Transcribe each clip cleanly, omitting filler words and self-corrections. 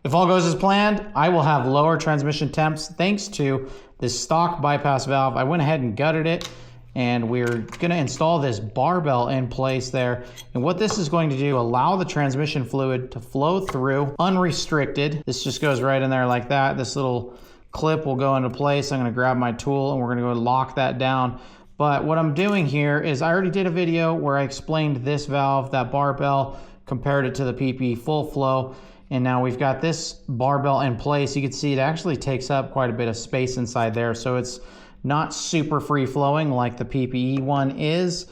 If all goes as planned, I will have lower transmission temps thanks to this stock bypass valve. I went ahead and gutted it, and we're gonna install this barbell in place there. And what this is going to do, allow the transmission fluid to flow through unrestricted. This just goes right in there like that. This little clip will go into place. I'm gonna grab my tool and we're gonna go lock that down. But what I'm doing here is I already did a video where I explained this valve, that barbell, compared it to the PP full flow. And now we've got this barbell in place. You can see it actually takes up quite a bit of space inside there. So it's not super free flowing like the PPE one is.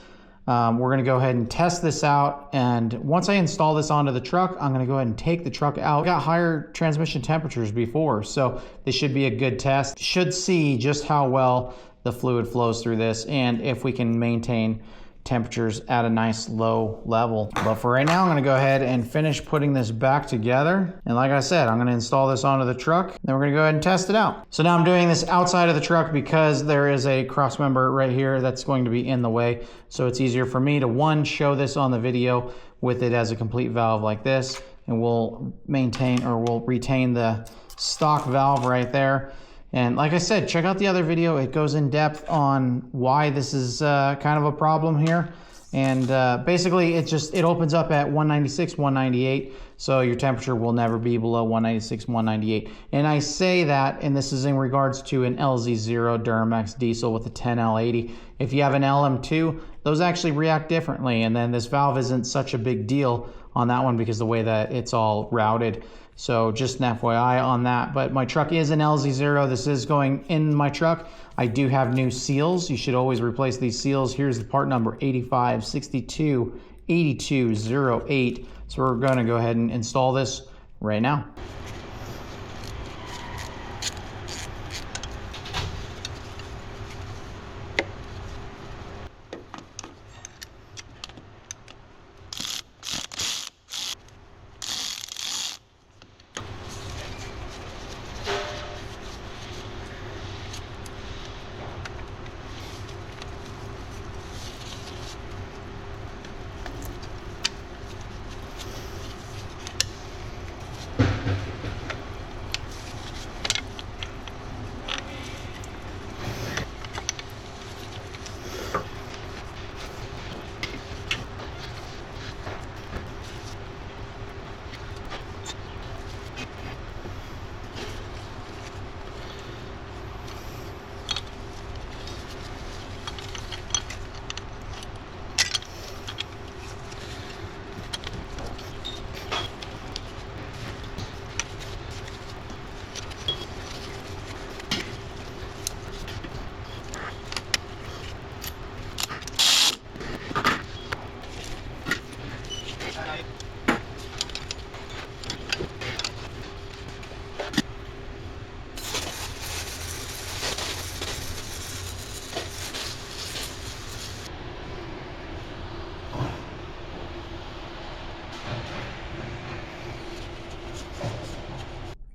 We're gonna go ahead and test this out. And once I install this onto the truck, I'm gonna go ahead and take the truck out. I got higher transmission temperatures before, so this should be a good test. Should see just how well the fluid flows through this and if we can maintain temperatures at a nice low level. But for right now, I'm gonna go ahead and finish putting this back together. And like I said, I'm gonna install this onto the truck, then we're gonna go ahead and test it out. So now I'm doing this outside of the truck because there is a cross member right here that's going to be in the way. So it's easier for me to, one, show this on the video with it as a complete valve like this, and we'll maintain, or we'll retain the stock valve right there. And like I said, check out the other video. It goes in depth on why this is kind of a problem here. And basically it opens up at 196, 198. So your temperature will never be below 196, 198. And I say that, and this is in regards to an LZ0 Duramax diesel with a 10L80. If you have an LM2, those actually react differently. And then this valve isn't such a big deal on that one because the way that it's all routed. So just an FYI on that. But my truck is an LZ0. This is going in my truck. I do have new seals. You should always replace these seals. Here's the part number 85628208. So we're going to go ahead and install this right now.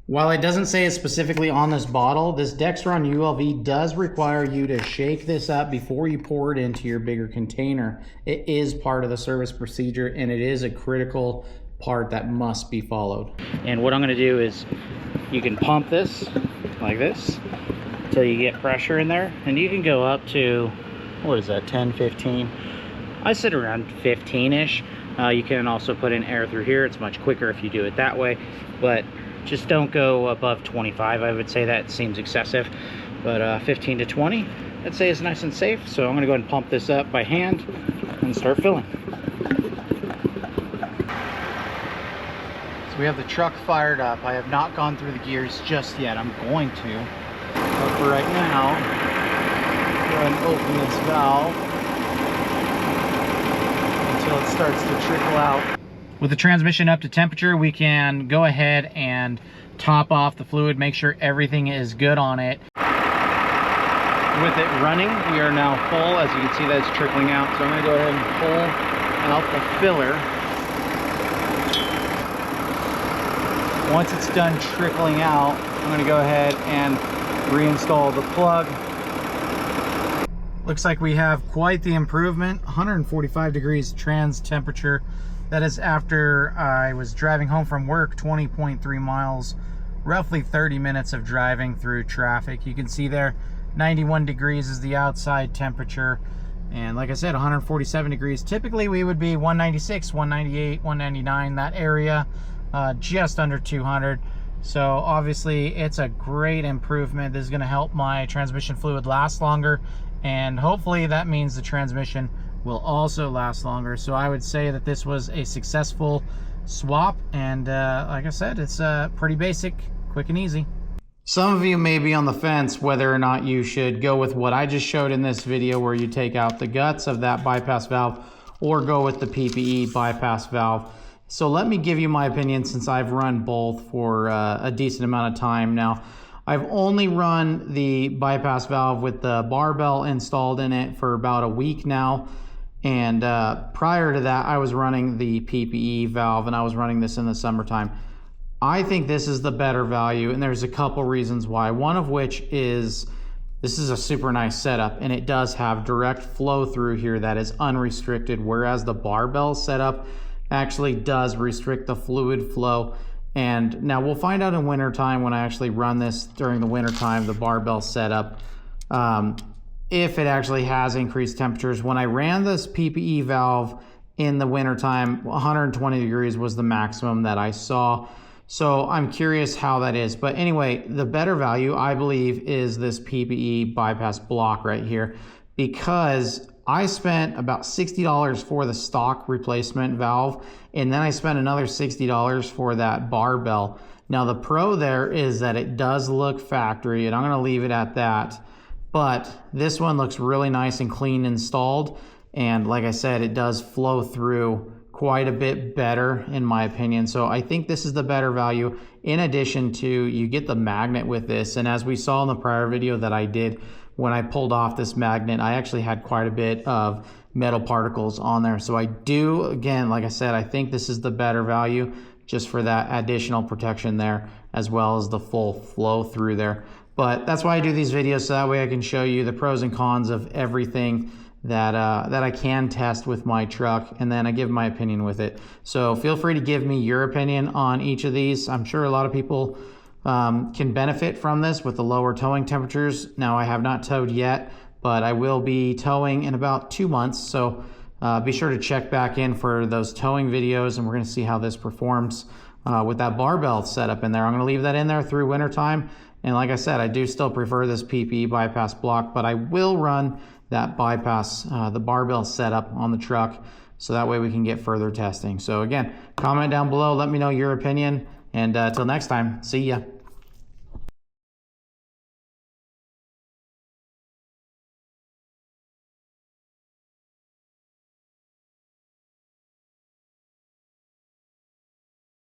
While it doesn't say it specifically on this bottle, this Dexron ULV does require you to shake this up before you pour it into your bigger container. It is part of the service procedure, and it is a critical part that must be followed. And what I'm gonna do is, you can pump this like this until you get pressure in there, and you can go up to, what is that, 10, 15? I sit around 15-ish. You can also put in air through here. It's much quicker if you do it that way, but just don't go above 25. I would say that seems excessive, but 15 to 20, I'd say is nice and safe. So I'm gonna go ahead and pump this up by hand and start filling. So we have the truck fired up. I have not gone through the gears just yet. I'm going to, but for right now, go ahead and open this valve until it starts to trickle out. With the transmission up to temperature, we can go ahead and top off the fluid, make sure everything is good on it. With it running, we are now full. As you can see, that's trickling out. So I'm gonna go ahead and pull out the filler. Once it's done trickling out, I'm gonna go ahead and reinstall the plug. Looks like we have quite the improvement. 145 degrees trans temperature. That is after I was driving home from work, 20.3 miles, roughly 30 minutes of driving through traffic. You can see there, 91 degrees is the outside temperature. And like I said, 147 degrees. Typically we would be 196, 198, 199, that area, just under 200. So obviously it's a great improvement. This is gonna help my transmission fluid last longer, and hopefully that means the transmission will also last longer. So I would say that this was a successful swap, and like I said, it's pretty basic, quick and easy. Some of you may be on the fence whether or not you should go with what I just showed in this video, where you take out the guts of that bypass valve, or go with the PPE bypass valve. So let me give you my opinion, since I've run both for a decent amount of time now. I've only run the bypass valve with the barbell installed in it for about a week now. And prior to that, I was running the PPE valve, and I was running this in the summertime. I think this is the better value, and there's a couple reasons why. One of which is this is a super nice setup, and it does have direct flow through here that is unrestricted, whereas the barbell setup actually does restrict the fluid flow. And now we'll find out in winter time, when I actually run this during the winter time, the barbell setup, if it actually has increased temperatures. When I ran this PPE valve in the wintertime, 120 degrees was the maximum that I saw. So I'm curious how that is. But anyway, the better value, I believe, is this PPE bypass block right here, because I spent about $60 for the stock replacement valve, and then I spent another $60 for that barbell. Now the pro there is that it does look factory, and I'm going to leave it at that. But this one looks really nice and clean installed, and like I said, it does flow through quite a bit better in my opinion. So I think this is the better value. In addition to, you get the magnet with this, and as we saw in the prior video that I did, when I pulled off this magnet, I actually had quite a bit of metal particles on there. So I do, again, like I said, I think this is the better value, just for that additional protection there, as well as the full flow through there. But that's why I do these videos, so that way I can show you the pros and cons of everything that I can test with my truck, and then I give my opinion with it. So feel free to give me your opinion on each of these. I'm sure a lot of people can benefit from this with the lower towing temperatures. Now I have not towed yet, but I will be towing in about 2 months. So be sure to check back in for those towing videos, and we're gonna see how this performs with that barbell setup in there. I'm gonna leave that in there through winter time. And like I said, I do still prefer this PPE bypass block, but I will run that bypass, the barbell setup on the truck, so that way we can get further testing. So again, comment down below, let me know your opinion, and till next time, see ya.